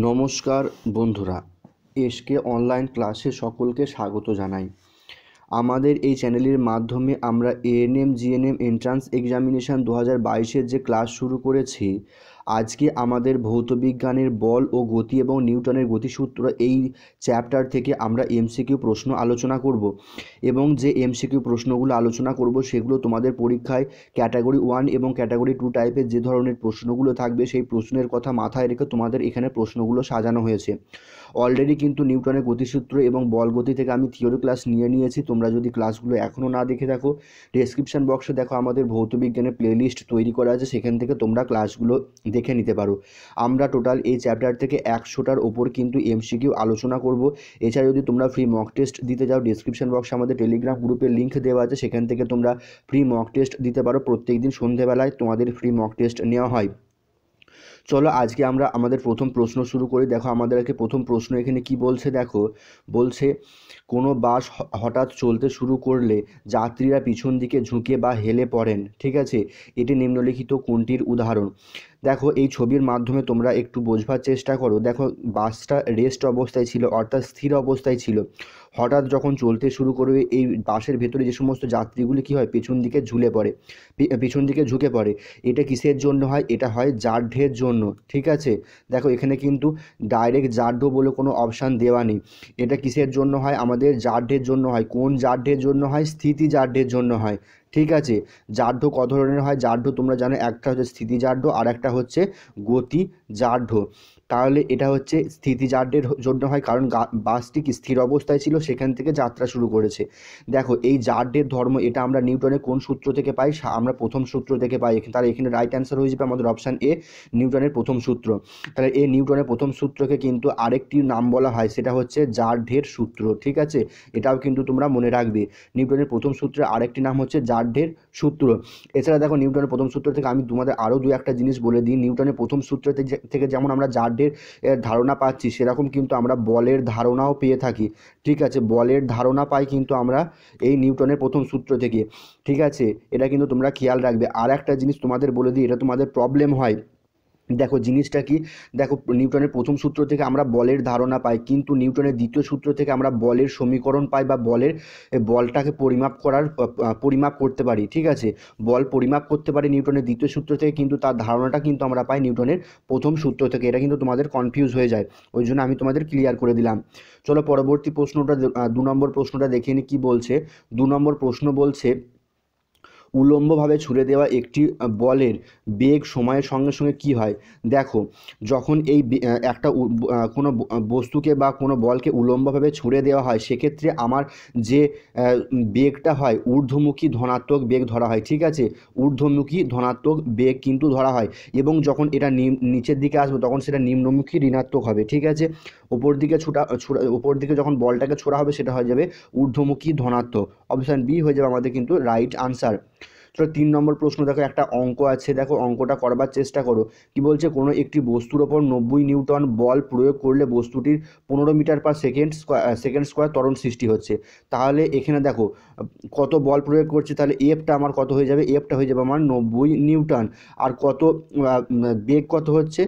নমস্কার বন্ধুরা, SK online ক্লাসে সকলকে স্বাগত জানাই। আমাদের এই চ্যানেলের মাধ্যমে আমরা এএনএম জিএনএম এন্ট্রান্স এক্সামিনেশান 2022-এর যে ক্লাস শুরু করেছি, আজকে আমাদের ভৌতবিজ্ঞানের বল ও গতি এবং নিউটনের গতিসূত্র এই চ্যাপ্টার থেকে আমরা এমসিকিউ প্রশ্ন আলোচনা করব এবং যে এমসিকিউ প্রশ্নগুলো আলোচনা করব সেগুলো তোমাদের পরীক্ষায় ক্যাটাগরি 1 এবং ক্যাটাগরি 2 টাইপের যে ধরনের প্রশ্নগুলো থাকবে সেই প্রশ্নের কথা মাথায় রেখে তোমাদের এখানে প্রশ্নগুলো সাজানো হয়েছে। অলরেডি কিন্তু নিউটনের গতিসূত্র এবং বল গতি থেকে আমি থিওরি ক্লাস নিয়েছি। তোমরা যদি ক্লাসগুলো এখনও না দেখে থাকো, ডেসক্রিপশন বক্সে দেখো আমাদের ভৌতবিজ্ঞানের প্লেলিস্ট তৈরি করা আছে, সেখান থেকে তোমরা ক্লাসগুলো দেখে নিতে পারো। আমরা টোটাল এই চ্যাপ্টার থেকে 100টার ওপর কিন্তু এমসিকিউ আলোচনা করব। এছাড়া যদি তোমরা ফ্রি মক টেস্ট দিতে যাও, ডেসক্রিপশন বক্সে আমাদের টেলিগ্রাম গ্রুপের লিঙ্ক দেওয়া আছে, সেখান থেকে তোমরা ফ্রি মক টেস্ট দিতে পারো। প্রত্যেক দিন সন্ধেবেলায় তোমাদের ফ্রি মক টেস্ট নেওয়া হয়। চলো আজকে আমরা আমাদের প্রথম প্রশ্ন শুরু করি। দেখো আমাদেরকে প্রথম প্রশ্ন এখানে কি বলছে, দেখো বলছে কোনো বাস হঠাৎ চলতে শুরু করলে যাত্রীরা পিছন দিকে ঝুঁকে বা হেলে পড়েন। ঠিক আছে, এটি নিম্নলিখিত কোনটির উদাহরণ? দেখো এই ছবির মাধ্যমে তোমরা একটু বোঝবার চেষ্টা করো। দেখো বাসটা রেস্ট অবস্থায় ছিল, অর্থাৎ স্থির অবস্থায় ছিল। হঠাৎ যখন চলতে শুরু করবে এই বাসের ভেতরে যে সমস্ত যাত্রীগুলি কী হয়, পেছন দিকে ঝুলে পড়ে, পিছন দিকে ঝুঁকে পড়ে। এটা কিসের জন্য হয়? এটা হয় জাঢ্যের জন্য। ঠিক আছে, দেখো এখানে কিন্তু ডাইরেক্ট জাঢ্য বলে কোনো অপশান দেওয়া নেই। এটা কিসের জন্য হয়? আমাদের জাঢ্যের জন্য হয়। কোন জাঢ্যের জন্য হয়? স্থিতি জাঢ্যের জন্য হয়। ঠিক আছে, জাঢ্য ক ধরনের হয়? জাঢ্য তোমরা জানো, একটা হচ্ছে স্থিতি জাঢ্য আর একটা হচ্ছে গতি জাঢ্য। তাহলে এটা হচ্ছে স্থিতি জাঢ্যের জন্য হয়, কারণ বাসটি কি স্থির অবস্থায় ছিল, সেখান থেকে যাত্রা শুরু করেছে। দেখো এই জাঢ্যের ধর্ম, এটা আমরা নিউটনের কোন সূত্র থেকে পাই? আমরা প্রথম সূত্র থেকে পাই। তাহলে এখানে রাইট অ্যান্সার হয়ে যাবে আমাদের অপশান এ, নিউটনের প্রথম সূত্র। তাহলে এই নিউটনের প্রথম সূত্রকে কিন্তু আরেকটি নাম বলা হয়, সেটা হচ্ছে জাঢ্যের সূত্র। ঠিক আছে, এটাও কিন্তু তোমরা মনে রাখবে। নিউটনের প্রথম সূত্রের আরেকটি নাম হচ্ছে জাঢ্যের সূত্র। এছাড়া দেখো নিউটনের প্রথম সূত্র থেকে আমি তোমাদের আরও দু একটা জিনিস বলে দিই। নিউটনের প্রথম সূত্র থেকে যেমন আমরা জাঢ্যের ধারণা পাচ্ছি, সেরকম কিন্তু আমরা বলের ধারণাও পেয়ে থাকি। ঠিক আছে, বলের ধারণা পাই কিন্তু আমরা এই নিউটনের প্রথম সূত্র থেকে। ঠিক আছে, এটা কিন্তু তোমরা খেয়াল রাখবে। আর একটা জিনিস তোমাদের বলে দিই, এটা তোমাদের প্রবলেম হয়। দেখো জিনিসটা কি, দেখো নিউটনের প্রথম সূত্র থেকে আমরা বলের ধারণা পাই, কিন্তু নিউটনের দ্বিতীয় সূত্র থেকে আমরা বলের সমীকরণ পাই বা বলটাকে পরিমাপ করতে পারি। ঠিক আছে, বল পরিমাপ করতে পারি নিউটনের দ্বিতীয় সূত্র থেকে, কিন্তু তার ধারণাটা কিন্তু আমরা পাই নিউটনের প্রথম সূত্র থেকে। এটা কিন্তু তোমাদের কনফিউজ হয়ে যায়, ওই জন্য আমি তোমাদের ক্লিয়ার করে দিলাম। চলো পরবর্তী প্রশ্নটা, 2 নম্বর প্রশ্নটা দেখে নিই কী বলছে। 2 নম্বর প্রশ্ন বলছে উলম্বভাবে ছুড়ে দেওয়া একটি বলের বেগ সময়ের সঙ্গে সঙ্গে কী হয়? দেখো যখন এই একটা কোনো বস্তুকে বা কোনো বলকে উলম্বভাবে ছুড়ে দেওয়া হয়, সেক্ষেত্রে আমার যে বেগটা হয় ঊর্ধ্বমুখী ধনাত্মক বেগ ধরা হয়। ঠিক আছে, ঊর্ধ্বমুখী ধনাত্মক বেগ কিন্তু ধরা হয়, এবং যখন এটা নিচের দিকে আসবে তখন সেটা নিম্নমুখী ঋণাত্মক হবে। ঠিক আছে, ওপর দিকে যখন বলটাকে ছোড়া হবে সেটা হয়ে যাবে ঊর্ধ্বমুখী ধনাত্মক। অপশান বি হয়ে যাবে আমাদের কিন্তু রাইট আনসার। চলো 3 নম্বর প্রশ্ন, দেখো একটা অঙ্ক আছে, দেখো অঙ্কটা করবার চেষ্টা করো। কি বলছে, কোনো একটি বস্তুর ওপর 90 নিউটন বল প্রয়োগ করলে বস্তুটির 15 মিটার পার সেকেন্ড স্কোয়ার ত্বরণ সৃষ্টি হচ্ছে। তাহলে এখানে দেখো কত বল প্রয়োগ করছে, তাহলে এফটা আমার কত হয়ে যাবে? এফটা হয়ে যাবে আমার 90 নিউটন। আর কত বেগ কত হচ্ছে,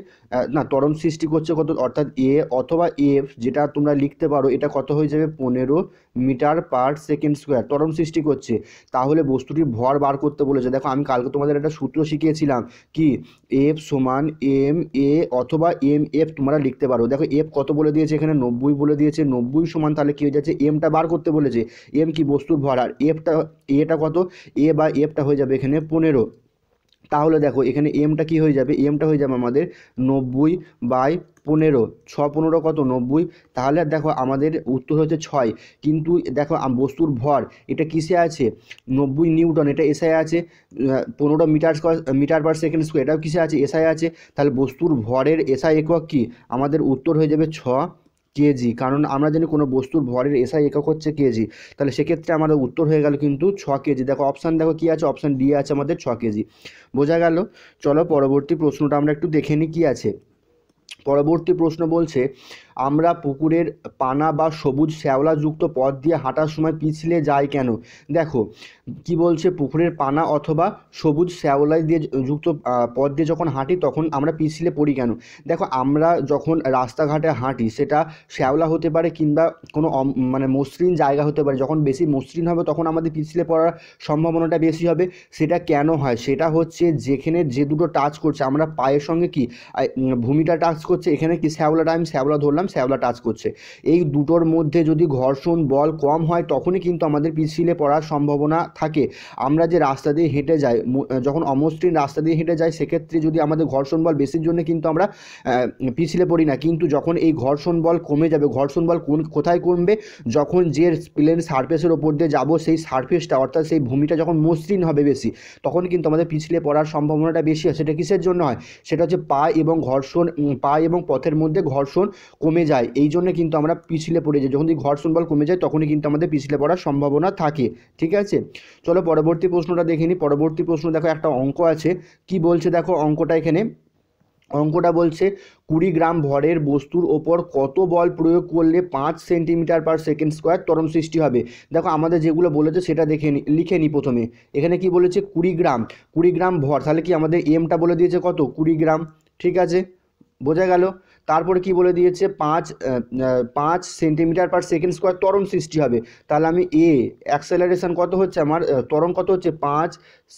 না ত্বরণ সৃষ্টি করছে কত, অর্থাৎ এ অথবা এফ যেটা তোমরা লিখতে পারো, এটা কত হয়ে যাবে? 15 মিটার পার সেকেন্ড স্কোয়ার ত্বরণ সৃষ্টি করছে। তাহলে বস্তুটির ভর বার করতে বলেছে। দেখো আমি কালকে তোমাদের একটা সূত্র শিখিয়েছিলাম, কি এফ সমান এম এ অথবা এম এফ তোমরা লিখতে পারো। দেখো এফ কত বলে দিয়েছে, এখানে 90 বলে দিয়েছে। 90 সমান তাহলে কী হয়ে যাচ্ছে? এমটা বার করতে বলেছে। এম কি বস্তুর ভর, আর এটা কত? এ বা এফটা হয়ে যাবে এখানে 15। তাহলে দেখো এখানে এমটা কি হয়ে যাবে? এমটা হয়ে যাবে আমাদের 90/15। 6×15 কত? 90। তাহলে দেখো আমাদের উত্তর হচ্ছে 6। কিন্তু দেখো বস্তুর ভর এটা কিসে আছে? 90 নিউটন, এটা এসআই আছে। 15 মিটার পার সেকেন্ড স্কোয়ার, এটাও কিসে আছে? এসআই আছে। তাহলে বস্তুর ভরের এসআই একক কি? আমাদের উত্তর হয়ে যাবে 6 কেজি, কারণ আমরা জানি কোনো বস্তুর ভরের এসআই একক হচ্ছে কেজি। তাহলে সেক্ষেত্রে আমাদের উত্তর হয়ে গেল কিন্তু 6 কেজি। দেখো অপশান দেখো কী আছে, অপশান ডি আছে আমাদের 6 কেজি। বোঝা গেল? চলো পরবর্তী প্রশ্নটা আমরা একটু দেখে নিই কী আছে। পরবর্তী প্রশ্ন বলছে, আমরা পুকুরের পানা বা সবুজ শ্যাওলাযুক্ত পথ দিয়ে হাঁটার সময় পিছলে যাই কেন? দেখো কি বলছে, পুকুরের পানা অথবা সবুজ শ্যাওলা দিয়ে যুক্ত পথ দিয়ে যখন হাঁটি তখন আমরা পিছলে পড়ি কেন? দেখো আমরা যখন রাস্তাঘাটে হাঁটি সেটা শ্যাওলা হতে পারে কিংবা কোনো মানে মসৃণ জায়গা হতে পারে, যখন বেশি মসৃণ হবে তখন আমাদের পিছলে পড়ার সম্ভাবনাটা বেশি হবে। সেটা কেন হয়? সেটা হচ্ছে যেখানে যে দুটো টাচ করছে, আমরা পায়ের সঙ্গে কি ভূমিটা টাচ করছে, এখানে কি শ্যাওলাটা, আমি শ্যাওলা ধরলাম, শ্যাওলা টাচ করছে, এই দুটোর মধ্যে যদি ঘর্ষণ বল কম হয় তখনই কিন্তু আমাদের পিছলে পড়ার সম্ভাবনা থাকে। আমরা যে রাস্তা দিয়ে হেঁটে যাই, যখন অমসৃণ রাস্তা দিয়ে হেঁটে যাই সেক্ষেত্রে যদি আমাদের ঘর্ষণ বল বেশির জন্য কিন্তু আমরা পিছলে পড়ি না, কিন্তু যখন এই ঘর্ষণ বল কমে যাবে, ঘর্ষণ বল কোথায় কমবে? যখন যে প্লেন সারফেসের ওপর দিয়ে যাবো সেই সারফেসটা অর্থাৎ সেই ভূমিটা যখন মসৃণ হবে বেশি, তখন কিন্তু আমাদের পিছলে পড়ার সম্ভাবনাটা বেশি হয়। সেটা কিসের জন্য হয়? সেটা হচ্ছে পা এবং পথের মধ্যে ঘর্ষণ কমে যায়, এই জন্য কিন্তু আমরা পিছলে পড়ে যাই। যখন এই ঘর্ষণ বল কমে যায় তখনই কিন্তু আমাদের পিছলে পড়ার সম্ভাবনা থাকে। ঠিক আছে, চলো পরবর্তী প্রশ্নটা দেখে নিই। পরবর্তী প্রশ্ন দেখো, একটা অঙ্ক আছে, কি বলছে দেখো অঙ্কটা এখানে। অঙ্কটা বলছে 20 গ্রাম ভরের বস্তুর ওপর কত বল প্রয়োগ করলে 5 সেন্টিমিটার পার সেকেন্ড স্কোয়ার ত্বরণ সৃষ্টি হবে? দেখো আমাদের যেগুলো বলেছে সেটা লিখে নিই প্রথমে। এখানে কি বলেছে? 20 গ্রাম ভর, তাহলে কি আমাদের এমটা বলে দিয়েছে কত? 20 গ্রাম। ঠিক আছে, বোঝা গেল। তারপরে কি বলে দিয়েছে? 5 সেন্টিমিটার পার সেকেন্ড স্কোয়ার ত্বরণ সৃষ্টি হবে। তাহলে আমি অ্যাক্সেলারেশন কত হচ্ছে আমার, ত্বরণ কত হচ্ছে? 5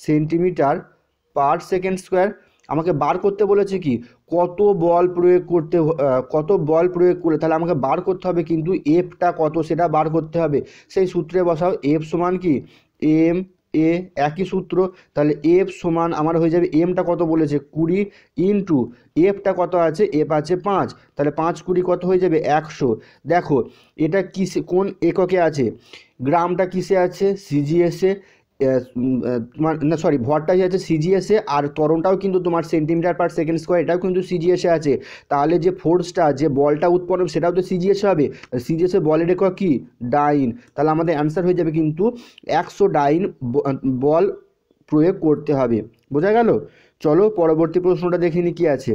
সেন্টিমিটার পার সেকেন্ড স্কোয়ার। আমাকে বার করতে বলেছে কি কত বল প্রয়োগ করলে, তাহলে আমাকে বার করতে হবে কিন্তু এফটা কত সেটা বার করতে হবে। সেই সূত্রে বসাও, এফ সমান কি এম এ, একই সূত্র। তাহলে এফ সমান আমার হয়ে যাবে, এমটা কত বলেছে 20 ইন্টু এফটা কত আছে, এফ আছে 5, তাহলে 5 20 কত হয়ে যাবে 100। দেখো এটা কোন এককে আছে? গ্রামটা কিসে আছে? সিজিএসে। তোমার না সরি, ভরটাই আছে সিজিএসে, আর ত্বরণটাও কিন্তু তোমার সেন্টিমিটার পার সেকেন্ড স্কোয়ার, এটাও কিন্তু সিজিএসে আছে। তাহলে যে ফোর্সটা, যে বলটা উৎপন্ন সেটাও তো সিজিএসে হবে। সিজিএসে বলের একক কি? ডাইন। তাহলে আমাদের অ্যান্সার হয়ে যাবে কিন্তু 100 ডাইন বল প্রয়োগ করতে হবে। বোঝা গেল? চলো পরবর্তী প্রশ্নটা দেখে নি কি আছে।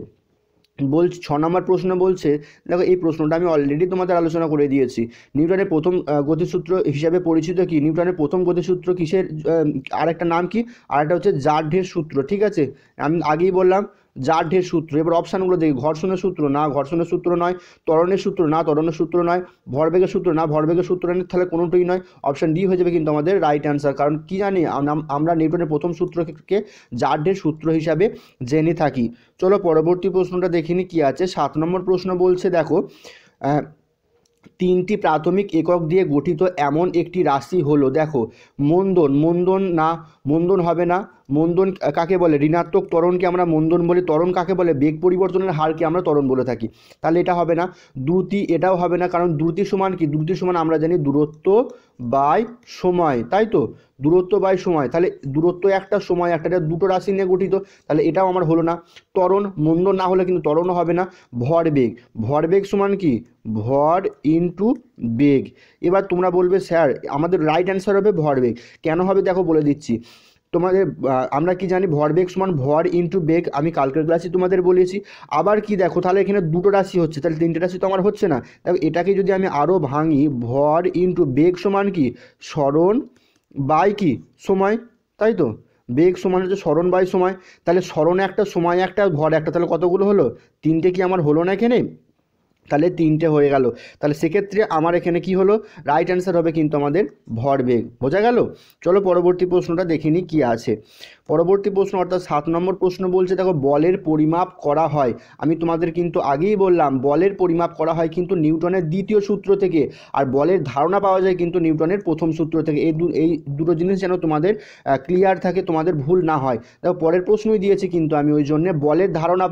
6 নম্বর প্রশ্ন বলছে, দেখো এই প্রশ্নটা আমি অলরেডি তোমাদের আলোচনা করে দিয়েছি। নিউটনের প্রথম গতিসূত্র হিসাবে পরিচিত কি? নিউটনের প্রথম গতিসূত্র কিসের আরেকটা নাম কি? আরেকটা হচ্ছে জারঢের সূত্র। ঠিক আছে, আমি আগেই বললাম জারঢের সূত্র। এবার অপশানগুলো দেখি, ঘর্ষণের সূত্র না, ঘর্ষণের সূত্র নয়। ত্বরণের সূত্র না, ত্বরণের সূত্র নয়। ভরবেগের সূত্র না, ভরবেগের সূত্র নেই, তাহলে কোনোটাই নয়। অপশান ডি হয়ে যাবে কিন্তু আমাদের রাইট অ্যান্সার। কারণ কি জানি আমরা নিউটনের প্রথম সূত্রকে জারঢের সূত্র হিসাবে জেনে থাকি। চলো পরবর্তী প্রশ্নটা দেখিনি কি আছে। 7 নম্বর প্রশ্ন বলছে, দেখো 3টি প্রাথমিক একক দিয়ে গঠিত এমন একটি রাশি হলো, দেখো মন্দন হবে না। মন্দন কাকে বলে? ঋণাত্মক ত্বরণকে আমরা মন্দন বলি। ত্বরণ কাকে বলে? বেগ পরিবর্তনের হারকে আমরা ত্বরণ বলে থাকি। তাহলে এটা হবে না। দ্রুতি, এটাও হবে না, কারণ দ্রুতি সমান কি? দ্রুতি সমান আমরা জানি দূরত্ব বাই সময়, তাই তো? দূরত্ব বাই সময়, তাহলে দূরত্ব একটা, সময় একটা, এটা দুটো রাশি নিয়ে গঠিত, তাহলে এটাও আমার হলো না। ত্বরণ, মন্দন না হলে কিন্তু ত্বরণও হবে না। ভরবেগ সমান কি? ভর ইন্টু বেগ। এবার তোমরা বলবে স্যার আমাদের রাইট অ্যান্সার হবে ভরবেগ। কেন হবে দেখো বলে দিচ্ছি তোমাদের। আমরা কি জানি? ভরবেগ সমান ভর ইন্টু বেগ, আমি কালকের ক্লাসে তোমাদের বলেছি। আবার কি দেখো, তাহলে এখানে দুটো রাশি হচ্ছে, তাহলে 3টে রাশি তো আমার হচ্ছে না। দেখো এটাকে যদি আমি আরও ভাঙি, ভর ইন্টু বেগ সমান কি? সরণ বাই কি? সময়, তাই তো? বেগ সমান হচ্ছে সরণ বাই সময়। তাহলে সরণ একটা, সময় একটা, ভর একটা, তাহলে কতগুলো হলো? 3টে কি আমার হলো না এখানে? তাহলে 3টে হয়ে গেল। তাহলে সেক্ষেত্রে আমার এখানে কি হলো? রাইট অ্যান্সার হবে কিন্তু আমাদের ভরবেগ। বোঝা গেল? চলো পরবর্তী প্রশ্নটা দেখিনি কি আছে। পরবর্তী প্রশ্ন অর্থাৎ 7 নম্বর প্রশ্ন বলছে, দেখো বলের পরিমাপ করা হয়, আমি তোমাদের কিন্তু আগেই বললাম বলের পরিমাপ করা হয় কিন্তু নিউটনের দ্বিতীয় সূত্র থেকে, আর বলের ধারণা পাওয়া যায় কিন্তু নিউটনের প্রথম সূত্র থেকে। এই দুটো জিনিস যেন তোমাদের ক্লিয়ার থাকে, তোমাদের ভুল না হয়। দেখো পরের প্রশ্নই দিয়েছি কিন্তু আমি, ওই জন্যে বলের ধারণা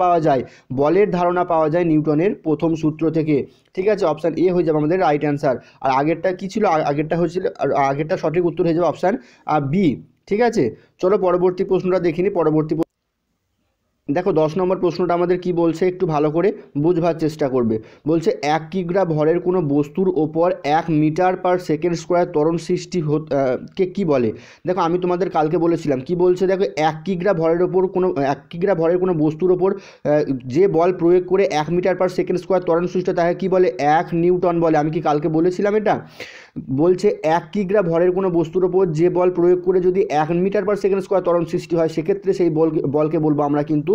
পাওয়া যায় নিউটনের প্রথম সূত্র থেকে। ঠিক আছে, অপশান এ হয়ে যাবে আমাদের রাইট অ্যান্সার। আর আগেরটা কি ছিল? আগেরটা সঠিক উত্তর হয়ে যাবে অপশান বি। ঠিক আছে, চলো পরবর্তী প্রশ্নটা দেখিনি। দেখো 10 নম্বর প্রশ্নটা আমাদের কি বলছে একটু ভালো করে বুঝবার চেষ্টা করবে। বলছে 1 কিগ্রা ভরের কোনো বস্তুর ওপর 1 মিটার পার সেকেন্ড স্কোয়ার ত্বরণ সৃষ্টি কে কী বলে। দেখো আমি তোমাদের কালকে বলেছিলাম কি বলছে, দেখো 1 কিগ্রা ভরের ওপর কোনো 1 কিগ্রা ভরের কোনো বস্তুর ওপর যে বল প্রয়োগ করে 1 মিটার পার সেকেন্ড স্কোয়ার ত্বরণ সৃষ্টি তাকে কী বলে, 1 নিউটন বলে। আমি কি কালকে বলেছিলাম এটা? বলছে 1 কিগ্রা ভরের কোনো বস্তুর ওপর যে বল প্রয়োগ করে যদি 1 মিটার পার সেকেন্ড স্কোয়ার ত্বরণ সৃষ্টি হয় সেক্ষেত্রে সেই বলকে বলবো আমরা কিন্তু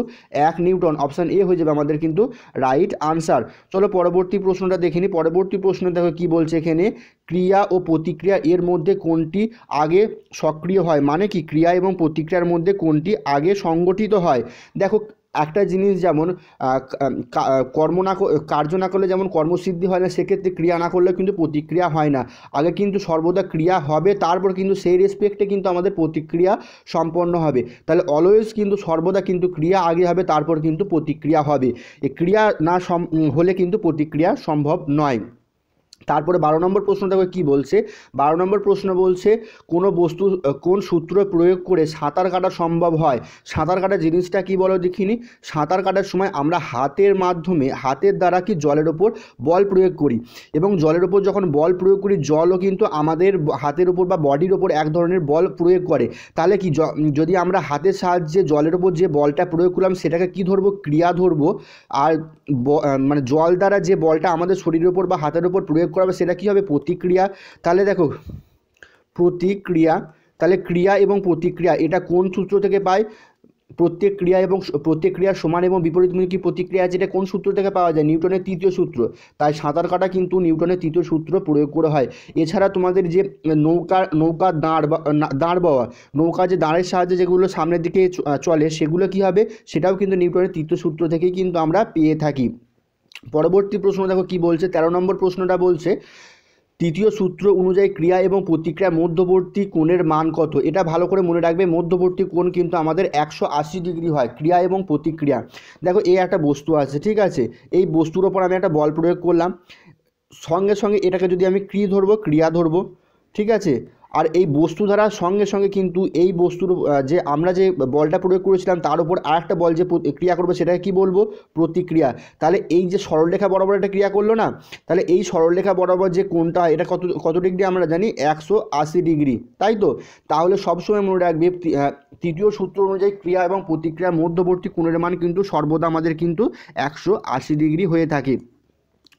1 নিউটন। অপশান এ হয়ে যাবে আমাদের কিন্তু রাইট আনসার। চলো পরবর্তী প্রশ্নটা দেখে নিই। পরবর্তী প্রশ্ন দেখো কি বলছে এখানে, ক্রিয়া ও প্রতিক্রিয়া এর মধ্যে কোনটি আগে সক্রিয় হয়, মানে কি ক্রিয়া এবং প্রতিক্রিয়ার মধ্যে কোনটি আগে সংগঠিত হয়। দেখো একটা জিনিস যেমন কার্য না করলে যেমন কর্মসিদ্ধি হয় না, সেক্ষেত্রে ক্রিয়া না করলে কিন্তু প্রতিক্রিয়া হয় না। আগে কিন্তু সর্বদা ক্রিয়া হবে, তারপর কিন্তু সেই রেসপেক্টে কিন্তু আমাদের প্রতিক্রিয়া সম্পন্ন হবে। তাহলে অলওয়েজ কিন্তু সর্বদা কিন্তু ক্রিয়া আগে হবে, তারপর কিন্তু প্রতিক্রিয়া হবে। এই ক্রিয়া না হলে কিন্তু প্রতিক্রিয়া সম্ভব নয়। তারপরে 12 নম্বর প্রশ্ন দেখো কী বলছে। 12 নম্বর প্রশ্ন বলছে কোনো বস্তু কোন সূত্র প্রয়োগ করে সাঁতার কাটা সম্ভব হয়। সাঁতার কাটা জিনিসটা কি বলো দেখিনি। সাঁতার কাটার সময় আমরা হাতের দ্বারা কি জলের ওপর বল প্রয়োগ করি, এবং জলের ওপর যখন বল প্রয়োগ করি জলও কিন্তু আমাদের হাতের ওপর বা বডির ওপর এক ধরনের বল প্রয়োগ করে। তাহলে কি যদি আমরা হাতের সাহায্যে জলের ওপর যে বলটা প্রয়োগ করলাম সেটাকে কি ধরবো, ক্রিয়া ধরবো। আর মানে জল দ্বারা যে বলটা আমাদের শরীরের ওপর বা হাতের ওপর প্রয়োগ করা হবে সেটা কী হবে, প্রতিক্রিয়া। তাহলে দেখো প্রতিক্রিয়া, তাহলে ক্রিয়া এবং প্রতিক্রিয়া এটা কোন সূত্র থেকে পাই, প্রত্যেক ক্রিয়া এবং প্রতিক্রিয়ার সমান এবং বিপরীতমুখী প্রতিক্রিয়া আছে, এটা কোন সূত্র থেকে পাওয়া যায়, নিউটনের তৃতীয় সূত্র। তাই সাঁতার কাটা কিন্তু নিউটনের তৃতীয় সূত্র প্রয়োগ করা হয়। এছাড়া তোমাদের যে নৌকা দাঁড় বাওয়া, নৌকা যে দাঁড়ের সাহায্যে যেগুলো সামনের দিকে চলে সেগুলো কি হবে, সেটাও কিন্তু নিউটনের তৃতীয় সূত্র থেকেই কিন্তু আমরা পেয়ে থাকি। পরবর্তী প্রশ্ন দেখো কি বলছে। 13 নম্বর প্রশ্নটা বলছে তৃতীয় সূত্র অনুযায়ী ক্রিয়া এবং প্রতিক্রিয়ার মধ্যবর্তী কোণের মান কত। এটা ভালো করে মনে রাখবে, মধ্যবর্তী কোণ কিন্তু আমাদের 180 ডিগ্রি হয় ক্রিয়া এবং প্রতিক্রিয়া। দেখো এই একটা বস্তু আছে, ঠিক আছে, এই বস্তুর ওপর আমি একটা বল প্রয়োগ করলাম, সঙ্গে সঙ্গে এটাকে যদি আমি ক্রিয়া ধরবো, ঠিক আছে। আর এই বস্তু দ্বারা সঙ্গে সঙ্গে কিন্তু এই বস্তুর যে আমরা যে বলটা প্রয়োগ করেছিলাম তার উপর আরেকটা বল যে ক্রিয়া করবে সেটাকে কি বলবো, প্রতিক্রিয়া। তাহলে এই যে সরলরেখা বরাবর একটা ক্রিয়া করলো না, তাহলে এই সরলরেখা বরাবর যে কোণটা এটা কত ডিগ্রি আমরা জানি, 180 ডিগ্রি, তাই তো। তাহলে সবসময় মনে রাখবে তৃতীয় সূত্র অনুযায়ী ক্রিয়া এবং প্রতিক্রিয়ার মধ্যবর্তী কোণের মান কিন্তু সর্বদা আমাদের কিন্তু 180 ডিগ্রি হয়ে থাকে।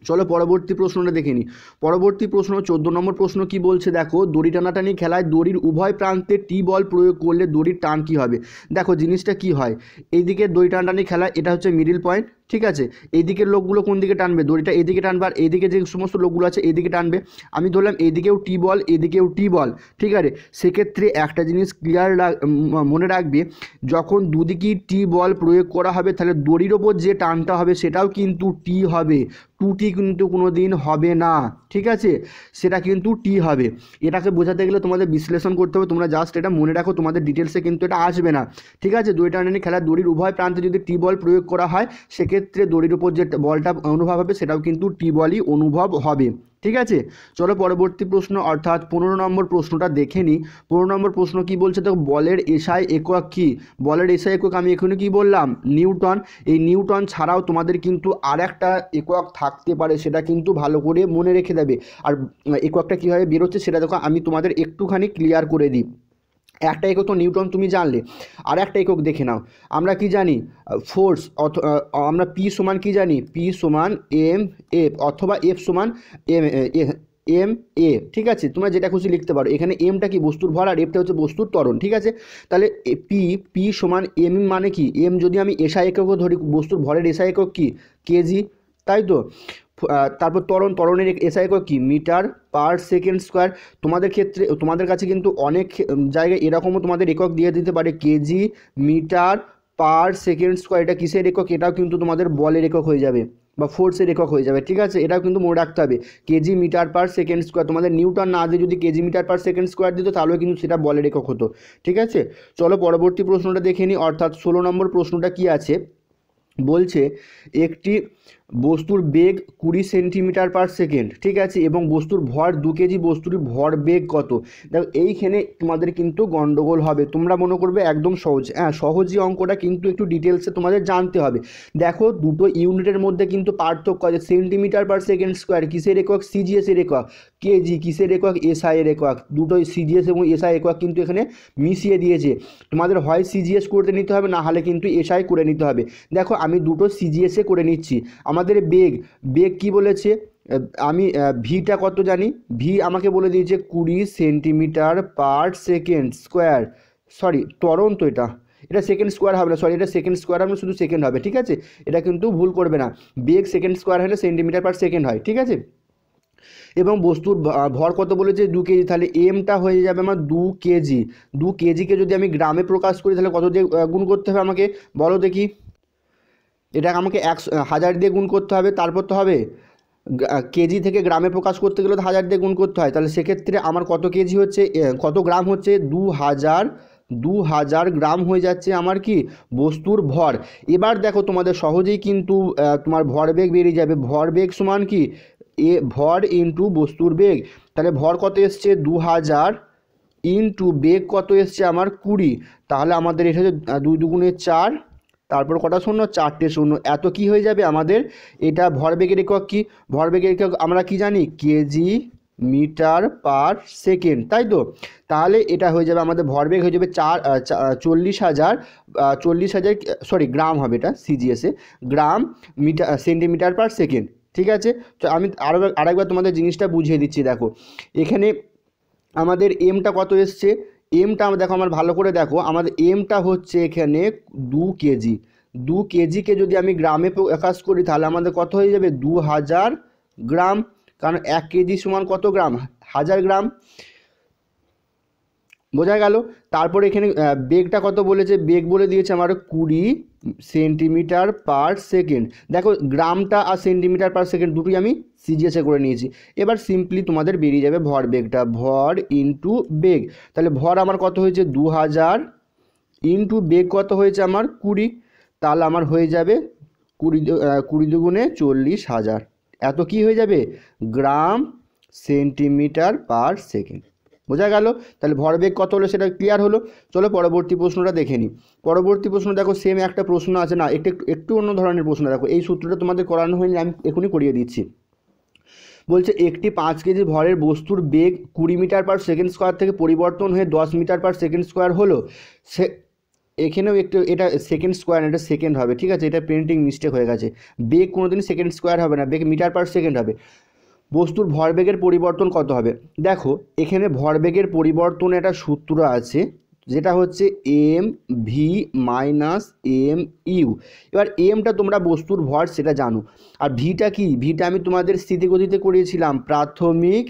চলো পরবর্তী প্রশ্নটা দেখে নিই। পরবর্তী প্রশ্ন 14 নম্বর প্রশ্ন কি বলছে দেখো, দড়ি টানাটানি খেলায় দড়ির উভয় প্রান্তে টি বল প্রয়োগ করলে দড়ির টান কী হবে। দেখো জিনিসটা কি হয়, এইদিকে দড়ি টানাটানি খেলা এটা হচ্ছে মিডিল পয়েন্ট, ঠিক আছে। এইদিকের লোকগুলো কোন দিকে টানবে, দড়িটা এদিকে টানবে, আর এইদিকে যে সমস্ত লোকগুলো আছে এইদিকে টানবে। আমি ধরলাম এইদিকেও টি বল এদিকেও টি বল, ঠিক আছে। সেক্ষেত্রে একটা জিনিস মনে রাখবে, যখন দুদিকেই টি বল প্রয়োগ করা হবে তাহলে দড়ির ওপর যে টানটা হবে সেটাও কিন্তু টি হবে, টুটি কিন্তু কোনো দিন হবে না, ঠিক আছে, সেটা কিন্তু টি হবে। এটাকে বোঝাতে গেলে তোমাদের বিশ্লেষণ করতে হবে, তোমরা জাস্ট এটা মনে রাখো, তোমাদের ডিটেলসে কিন্তু এটা আসবে না, ঠিক আছে। দড়ি টানাটানি খেলার দড়ির উভয় প্রান্তে যদি টি বল প্রয়োগ করা হয় সেক্ষেত্রে দড়ির উপর যে বলটা অনুভব হবে সেটাও কিন্তু টি বলই অনুভব হবে, ঠিক আছে। চলো পরবর্তী প্রশ্ন অর্থাৎ 15 নম্বর প্রশ্নটা দেখে নিই। 15 নম্বর প্রশ্ন কি বলছে, তো বলের এসআই একক কি। বলের এসআই একক আমি এখানে কি বললাম, নিউটন। এই নিউটন ছাড়াও তোমাদের কিন্তু আর একটা একক থাকতে পারে, সেটা কিন্তু ভালো করে মনে রেখে দেবে। আর এককটা কীভাবে বেরোচ্ছে সেটা দেখো আমি তোমাদের একটুখানি ক্লিয়ার করে দিই। একটা একক তো নিউটন তুমি জানলে, আর একটা একক দেখে নাও। আমরা কি জানি, ফোর্স, আমরা পি সমান কি জানি, পি সমান এম এফ, অথবা এফ সমান এম এ, ঠিক আছে। তোমরা যেটা খুশি লিখতে পারো। এখানে এমটা কি বস্তুর ভর আর এফটা হচ্ছে বস্তুর ত্বরণ, ঠিক আছে। তাহলে পি সমান এম মানে কি, এম যদি আমি এসআই এককও ধরি, বস্তুর ভরের এসআই একক কি, কেজি, তাই তো। তারপর ত্বরণের এসআই একক কি, মিটার পার সেকেন্ড স্কোয়ার। তোমাদের কাছে কিন্তু অনেক জায়গায় এরকমও তোমাদের একক দিয়ে দিতে পারে, KG, metre per second square. এটা কিসের একক, এটাও কিন্তু তোমাদের বলের একক হয়ে যাবে বা ফোর্সের একক হয়ে যাবে, ঠিক আছে। এটাও কিন্তু মনে রাখতে হবে, KG metre per second square. তোমাদের নিউটন না দিয়ে যদি KG metre per second square দিত তাহলেও কিন্তু সেটা বলের একক হতো, ঠিক আছে। চলো পরবর্তী প্রশ্নটা দেখে নিই, অর্থাৎ 16 নম্বর প্রশ্নটা কি আছে বলছে, একটি বস্তুর বেগ 20 সেন্টিমিটার পার সেকেন্ড, ঠিক আছে, এবং বস্তুর ভর 2 কেজি, বস্তুর ভর বেগ কত। দেখো এইখানে তোমাদের কিন্তু গন্ডগোল হবে, তোমরা মনে করবে একদম সহজ, হ্যাঁ সহজই অঙ্কটা, কিন্তু একটু ডিটেলসে তোমাদের জানতে হবে। দেখো দুটো ইউনিটের মধ্যে কিন্তু পার্থক্য আছে, সেন্টিমিটার পার সেকেন্ড স্কোয়ার কিসের একক, সিজিএস এর একক, কেজি কিসের একক, এসআই এর একক, দুটোই সিজিএস এবং এসআই একক কিন্তু এখানে মিশিয়ে দিয়েছে। তোমাদের হয় সিজিএস করতে নিতে হবে, না হলে কিন্তু এসআই করে নিতে হবে। দেখো আমি দুটো সিজিএসে করে নিচ্ছি। আমাদের বেগ, বেগ কি বলেছে, আমি ভিটা কত জানি, ভি আমাকে বলে দিয়েছে 20 centimetre per second square, sorry ত্বরণ তো এটা, এটা সেকেন্ড স্কোয়ার হবে না, সরি এটা সেকেন্ড স্কোয়ার হবে না, শুধু সেকেন্ড হবে, ঠিক আছে, এটা কিন্তু ভুল করবে না, বেগ সেকেন্ড স্কোয়ার হলে সেন্টিমিটার পার সেকেন্ড হয়, ঠিক আছে। এবং বস্তুর ভর কত বলেছে 2 কেজি, তাহলে এমটা হয়ে যাবে আমার 2 কেজি। 2 কেজিকে যদি আমি গ্রামে প্রকাশ করি তাহলে কত দিয়ে গুণ করতে হবে আমাকে বলো দেখি, এটা আমাকে 1000 দিয়ে গুণ করতে হবে, তারপর তো হবে কেজি থেকে গ্রামে প্রকাশ করতে গেলে তো 1000 দিয়ে গুণ করতে হয়, তাহলে সেক্ষেত্রে আমার কত কেজি হচ্ছে, কত গ্রাম হচ্ছে, 2000 গ্রাম হয়ে যাচ্ছে আমার কি বস্তুর ভর। এবার দেখো তোমাদের সহজেই কিন্তু তোমার ভরবেগ বেরিয়ে যাবে, ভরবেগ সমান কি ভর ইন্টু বস্তুর বেগ, তাহলে ভর কত এসছে 2000 ইন্টু বেগ কত এসছে আমার 20, তাহলে আমাদের এটা হচ্ছে 2 দুগুণে 4, তারপর কটা শূন্য, 4টে শূন্য, এত কি হয়ে যাবে আমাদের, এটা ভরবেগের একক কি, ভরবেগের একক আমরা কি জানি, কেজি মিটার পার সেকেন্ড, তাই তো, তাহলে এটা হয়ে যাবে আমাদের ভরবেগ হয়ে যাবে 40,000 সরি গ্রাম হবে, এটা সিজিএসে গ্রাম মিটার সেন্টিমিটার পার সেকেন্ড, ঠিক আছে। তো আমি আরেকবার তোমাদের জিনিসটা বুঝিয়ে দিচ্ছি, দেখো এখানে আমাদের এমটা কত এসছে, এমটা দেখো আমার ভালো করে দেখো, আমাদের এমটা হচ্ছে এখানে 2 কেজি, 2 কেজিকে যদি আমি গ্রামে প্রকাশ করি তাহলে আমাদের কত হয়ে যাবে 2000 গ্রাম, কারণ 1 কেজি সমান কত গ্রাম, 1000 গ্রাম, বোঝা গেল। তারপরে এখানে বেগটা কত বলেছে, বেগ বলে দিয়েছে আমার 20 সেন্টিমিটার পার সেকেন্ড, দেখো গ্রামটা আর সেন্টিমিটার পার সেকেন্ড দুটোই আমি সিজিএসে করে নিয়েছি। এবার সিম্পলি তোমাদের বেরিয়ে যাবে ভর বেগটা, ভর ইন্টু বেগ, তাহলে ভর আমার কত হয়েছে 2000 ইন্টু বেগ কত হয়েছে আমার 20, তাহলে আমার হয়ে যাবে 20 দুগুণে 40,000, এত কি হয়ে যাবে গ্রাম সেন্টিমিটার পার সেকেন্ড, বোঝা গেল। তাহলে ভরবেগ কত হলো সেটা ক্লিয়ার হলো। চলো পরবর্তী প্রশ্নটা দেখে নিই। পরবর্তী প্রশ্ন দেখো সেম একটা প্রশ্ন আছে, না একটু অন্য ধরনের প্রশ্ন, দেখো এই সূত্রটা তোমাদের করানো হয়নি, আমি এখনই করিয়ে দিচ্ছি। বলছে একটি 5 কেজি ভরের বস্তুর বেগ 20 মিটার পার সেকেন্ড স্কোয়ার থেকে পরিবর্তন হয়ে 10 মিটার পার সেকেন্ড স্কোয়ার হলো, সে এখানেও একটু, এটা সেকেন্ড স্কোয়ার, এটা সেকেন্ড হবে, ঠিক আছে, এটা প্রিন্টিং মিস্টেক হয়ে গেছে, বেগ কোনোদিন সেকেন্ড স্কোয়ার হবে না, বেগ মিটার পার সেকেন্ড হবে। বস্তুর ভরবেগের পরিবর্তন কত হবে, দেখো এখানে ভরবেগের পরিবর্তন একটা সূত্র আছে, যেটা হচ্ছে M V minus M U. এবার এমটা তোমরা বস্তুর ভর সেটা জানো, আর ভিটা কি, ভিটা আমি তোমাদের স্থিতিগতিতে করিয়েছিলাম প্রাথমিক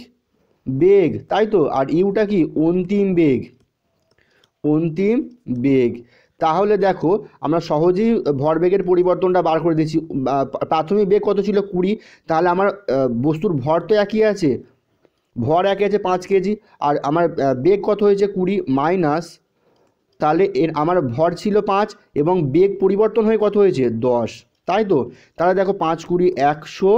বেগ, তাই তো, আর ইউটা কি অন্তিম বেগ, অন্তিম বেগ। তাহলে দেখো আমরা সহজেই ভরবেগের পরিবর্তনটা বার করে দিচ্ছি, প্রাথমিক বেগ কত ছিল 20, তাহলে আমার বস্তুর ভর তো একই আছে, ভর একই আছে 5 কেজি, আর আমার বেগ কত হয়েছে 20 মাইনাস, তাহলে আমার ভর ছিল 5 এবং বেগ পরিবর্তন হয়ে কত হয়েছে 10, তাই তো, তাহলে দেখো 5 20 100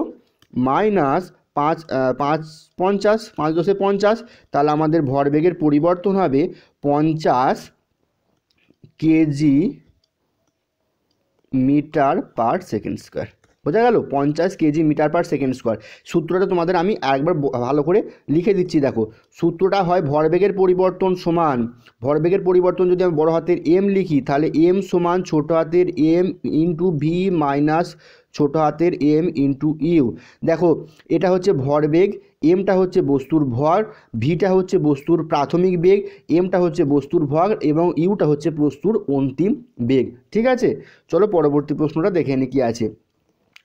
মাইনাস 5 5 50, 5 10 50, তাহলে আমাদের ভরবেগের পরিবর্তন হবে 50 KG metre per second square, বোঝা গেল, 50 KG metre per second square. সূত্রটা তোমাদের আমি আরেকবার ভালো করে লিখে দিচ্ছি, দেখো সূত্রটা হয় ভরবেগের পরিবর্তন সমান, ভরবেগের পরিবর্তন যদি আমি বড় হাতের এম লিখি তাহলে এম সমান ছোট হাতের এম ইন্টু ভি মাইনাস ছোট হাতের এম ইন্টু ইউ। দেখো এটা হচ্ছে ভরবেগ, এমটা হচ্ছে বস্তুর ভর, ভিটা হচ্ছে বস্তুর প্রাথমিক বেগ, এমটা হচ্ছে বস্তুর ভর এবং ইউটা হচ্ছে বস্তুর অন্তিম বেগ, ঠিক আছে। চলো পরবর্তী প্রশ্নটা দেখে নিই কী আছে।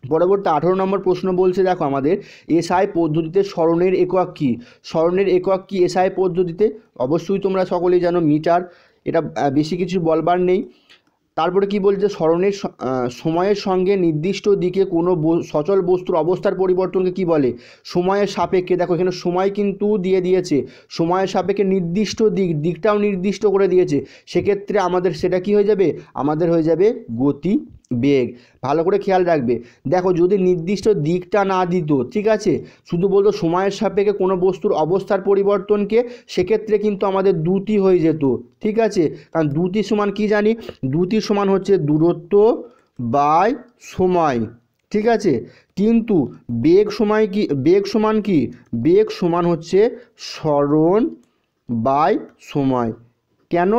পরবর্তী 18 নম্বর প্রশ্ন বলছে, দেখো আমাদের এসআই পদ্ধতিতে স্মরণের একক কী, স্মরণের একক কী এসআই পদ্ধতিতে, অবশ্যই তোমরা সকলেই জানো মিটার, এটা বেশি কিছু বলবার নেই। তারপরে কি বলছে, স্মরণের সময়ের সঙ্গে নির্দিষ্ট দিকে কোনো সচল বস্তুর অবস্থার পরিবর্তনকে কি বলে, সময়ের সাপেক্ষে, দেখো এখানে সময় কিন্তু দিয়ে দিয়েছে, সময়ের সাপেক্ষে নির্দিষ্ট দিকটাও নির্দিষ্ট করে দিয়েছে, সেক্ষেত্রে আমাদের সেটা কি হয়ে যাবে, আমাদের হয়ে যাবে গতি বেগ। ভালো করে খেয়াল রাখবে। দেখো যদি নির্দিষ্ট দিকটা না দিত, ঠিক আছে, শুধু বলতো সময়ের সাপেক্ষে কোনো বস্তুর অবস্থার পরিবর্তনকে, সেক্ষেত্রে কিন্তু আমাদের দ্রুতি হয়ে যেত, ঠিক আছে। কারণ দ্রুতি সমান কি জানি, দ্রুতি সমান হচ্ছে দূরত্ব বাই সময়, ঠিক আছে। কিন্তু বেগ সময় কি, বেগ সমান কি, বেগ সমান হচ্ছে সরণ বাই সময়। কেন?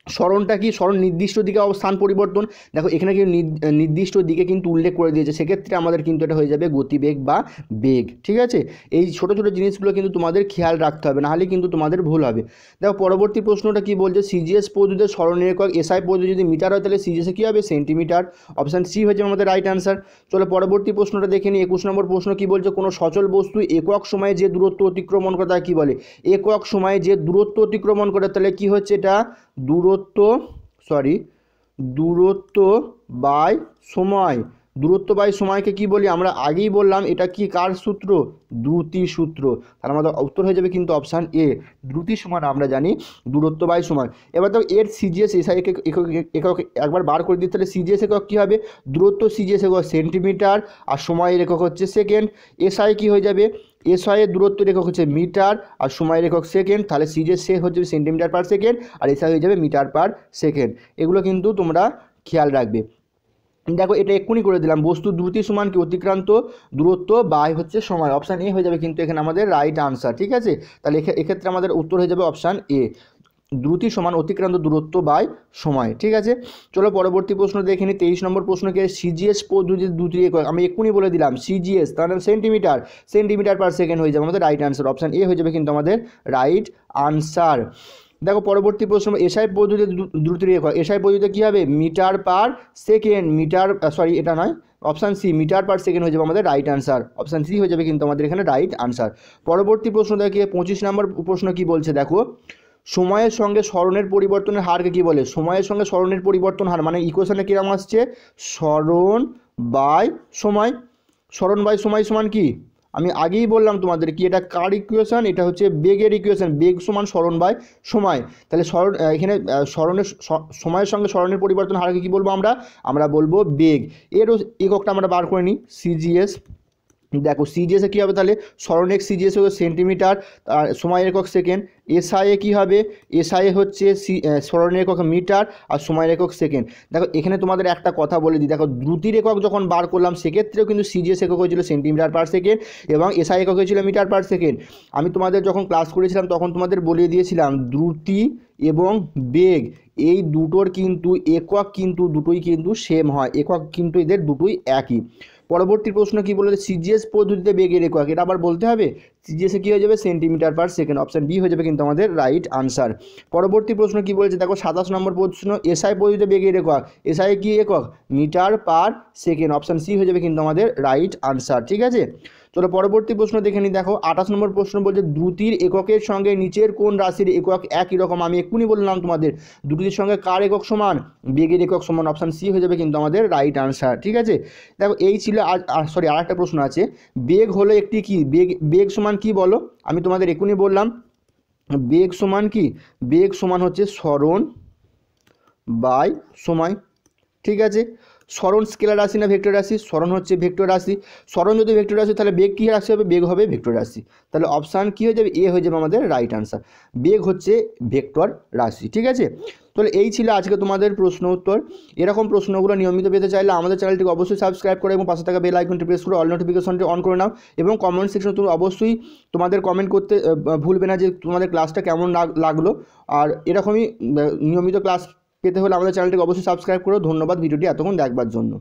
সরণটা কি, সরণ নির্দিষ্ট দিকে অবস্থান পরিবর্তন। দেখো এখানে কিন্তু নির্দিষ্ট দিকে কিন্তু উল্লেখ করে দিয়েছে, সেক্ষেত্রে আমাদের কিন্তু এটা হয়ে যাবে গতিবেগ বা বেগ, ঠিক আছে। এই ছোটো ছোটো জিনিসগুলো কিন্তু তোমাদের খেয়াল রাখতে হবে, নাহলে কিন্তু তোমাদের ভুল হবে। দেখো পরবর্তী প্রশ্নটা কি বলছে, সিজিএস পদ্ধতিতে সরণের একক, এসআই পদ্ধতি যদি মিটার হয় তাহলে সিজিএসে কী হবে, সেন্টিমিটার। অপশান সি হয়ে যাবে আমাদের রাইট অ্যান্সার। চলো পরবর্তী প্রশ্নটা দেখে নিই। 21 নম্বর প্রশ্ন কি বলছে, কোনো সচল বস্তু একক সময়ে যে দূরত্ব অতিক্রমণ করে তাকে কী বলে। একক সময়ে যে দূরত্ব অতিক্রমণ করে, তাহলে কি হচ্ছে এটা, দূরত্ব বাই সময়। দূরত্ব বাই সময়কে কি বলি, আমরা আগেই বললাম এটা কি, কার সূত্র, দ্রুতি সূত্র। তাহলে আমাদের উত্তর হয়ে যাবে কিন্তু অপশান এ, দ্রুতি সমান আমরা জানি দূরত্ব বাই সময়। এবার তো এর সিজিএস এসআই একক একবার বার করে দিই, তাহলে সিজিএস একক কী হবে, দূরত্ব সিজিএস একক সেন্টিমিটার, আর সময়ের একক হচ্ছে সেকেন্ড। এসআই কি হয়ে যাবে, এসআই এর দূরত্বের একক হচ্ছে মিটার, আর সময়ের একক সেকেন্ড। তাহলে সিজিএস সে হচ্ছে সেন্টিমিটার পার সেকেন্ড, আর এসআই হয়ে যাবে মিটার পার সেকেন্ড। এগুলো কিন্তু তোমরা খেয়াল রাখবে। দেখো এটা এক্ষুনি করে দিলাম, বস্তু দ্রুতি সমান কি, অতিক্রান্ত দূরত্ব বাই হচ্ছে সময়। অপশান এ হয়ে যাবে কিন্তু এখানে আমাদের রাইট আনসার, ঠিক আছে। তাহলে এক্ষেত্রে আমাদের উত্তর হয়ে যাবে অপশান এ, দ্রুতি সমান অতিক্রান্ত দূরত্ব বাই সময়, ঠিক আছে। চলো পরবর্তী প্রশ্ন দেখে নিই। 23 নম্বর প্রশ্নকে সিজিএস পদ্ধতির দ্রুতি একক, আমি এক্ষুনি বলে দিলাম সিজিএস তার নাম সেন্টিমিটার, সেন্টিমিটার পার সেকেন্ড হয়ে যাবে আমাদের রাইট আনসার। অপশান এ হয়ে যাবে কিন্তু আমাদের রাইট আনসার। দেখো পরবর্তী প্রশ্ন, এসআই পদ্ধতিতে দ্রুতির একক, এসআই পদ্ধতিতে কী হবে, মিটার পার সেকেন্ড, এটা নয়, option C metre per second হয়ে যাবে আমাদের রাইট আনসার। অপশান সি হয়ে যাবে কিন্তু আমাদের এখানে রাইট আনসার। পরবর্তী প্রশ্ন দেখে 25 নম্বর প্রশ্ন কি বলছে, দেখো সময়ের সঙ্গে সরণের পরিবর্তনের হারকে কী বলে। সময়ের সঙ্গে সরণের পরিবর্তন হার মানে ইকুয়েশনে কীরকম আসছে, সরণ বাই সময়। সরণ বাই সময় সমান কি, আমি আগেই বললাম তোমাদের কি, এটা কার ইকুয়েশন, এটা হচ্ছে বেগের ইকুয়েশন, বেগ সমান সরণ বাই সময়। তাহলে এখানে সরণের সময়ের সঙ্গে সরণের পরিবর্তন হারকে কী বলবো আমরা বলবো বেগ। এরও এককটা আমরা বার করে নিই, সিজিএস। দেখো সিজিএসে কী হবে, তাহলে সরণ এক সিজিএস হবে সেন্টিমিটার, আর সময়ের একক সেকেন্ড। এসআইয়ে কী হবে, এসআইয়ে হচ্ছে সরণের একক মিটার, আর সময়ের একক সেকেন্ড। দেখো এখানে তোমাদের একটা কথা বলে দিই, দেখো দ্রুতির একক যখন বার করলাম সেক্ষেত্রেও কিন্তু সিজিএস একক হয়েছিল সেন্টিমিটার পার সেকেন্ড, এবং এসআই একক হয়েছিল মিটার পার সেকেন্ড। আমি তোমাদের যখন ক্লাস করেছিলাম তখন তোমাদের বলে দিয়েছিলাম দ্রুতি এবং বেগ এই দুটোর কিন্তু একক কিন্তু দুটোই কিন্তু সেম হয়, একক কিন্তু এদের দুটোই একই। পরবর্তী প্রশ্ন কি বলেছে, সিজিএস পদ্ধতিতে বেগের একক, এটা আবার বলতে হবে, সিজিএসে কী হয়ে যাবে, centimetre per second. Option B হয়ে যাবে কিন্তু আমাদের রাইট আনসার। পরবর্তী প্রশ্ন কি বলেছে, দেখো 27 নম্বর প্রশ্ন, এসআই পদ্ধতিতে বেগের একক, এসআই কি একক, metre per second. Option C হয়ে যাবে কিন্তু আমাদের রাইট আনসার, ঠিক আছে। চলো পরবর্তী প্রশ্ন দেখে নিই। দেখো 28 নম্বর প্রশ্ন বলছে, দ্রুতির এককের সঙ্গে নিচের কোন রাশির একক একই রকম। আমি এক্ষুনি বললাম তোমাদের, দ্রুতির সঙ্গে কার একক সমান, বেগের একক সমান। অপশান সি হয়ে যাবে কিন্তু আমাদের রাইট আনসার, ঠিক আছে। দেখো এই ছিল আর একটা প্রশ্ন আছে, বেগ হলো একটি কি, বেগ সমান কি বলো। আমি তোমাদের এক্ষুনি বললাম বেগ সমান কি, বেগ সমান হচ্ছে সরণ বাই সময়, ঠিক আছে। সরণ স্কেলার রাশি না ভেক্টর রাশি, সরণ হচ্ছে ভেক্টর রাশি। সরণ যদি ভেক্টর রাশি তাহলে বেগ কী রাশি হবে, বেগ হবে ভেক্টর রাশি। তাহলে অপশান কী হয়ে যাবে, এ হয়ে যাবে আমাদের রাইট আনসার, বেগ হচ্ছে ভেক্টর রাশি, ঠিক আছে। তাহলে এই ছিল আজকে তোমাদের প্রশ্ন উত্তর। এরকম প্রশ্নগুলো নিয়মিত পেতে চাইলে আমাদের চ্যানেলটিকে অবশ্যই সাবস্ক্রাইব করে এবং পাশে থাকা বেল আইকনটি প্রেস করে অল নোটিফিকেশনটি অন করে নাও, এবং কমেন্ট সেকশনে তুমি অবশ্যই তোমাদের কমেন্ট করতে ভুলবে না যে তোমাদের ক্লাসটা কেমন লাগলো। আর এরকমই নিয়মিত ক্লাস পেতে হলে আমাদের চ্যানেলটিকে অবশ্যই সাবস্ক্রাইব করো। ধন্যবাদ ভিডিওটি এতক্ষণ দেখবার জন্য।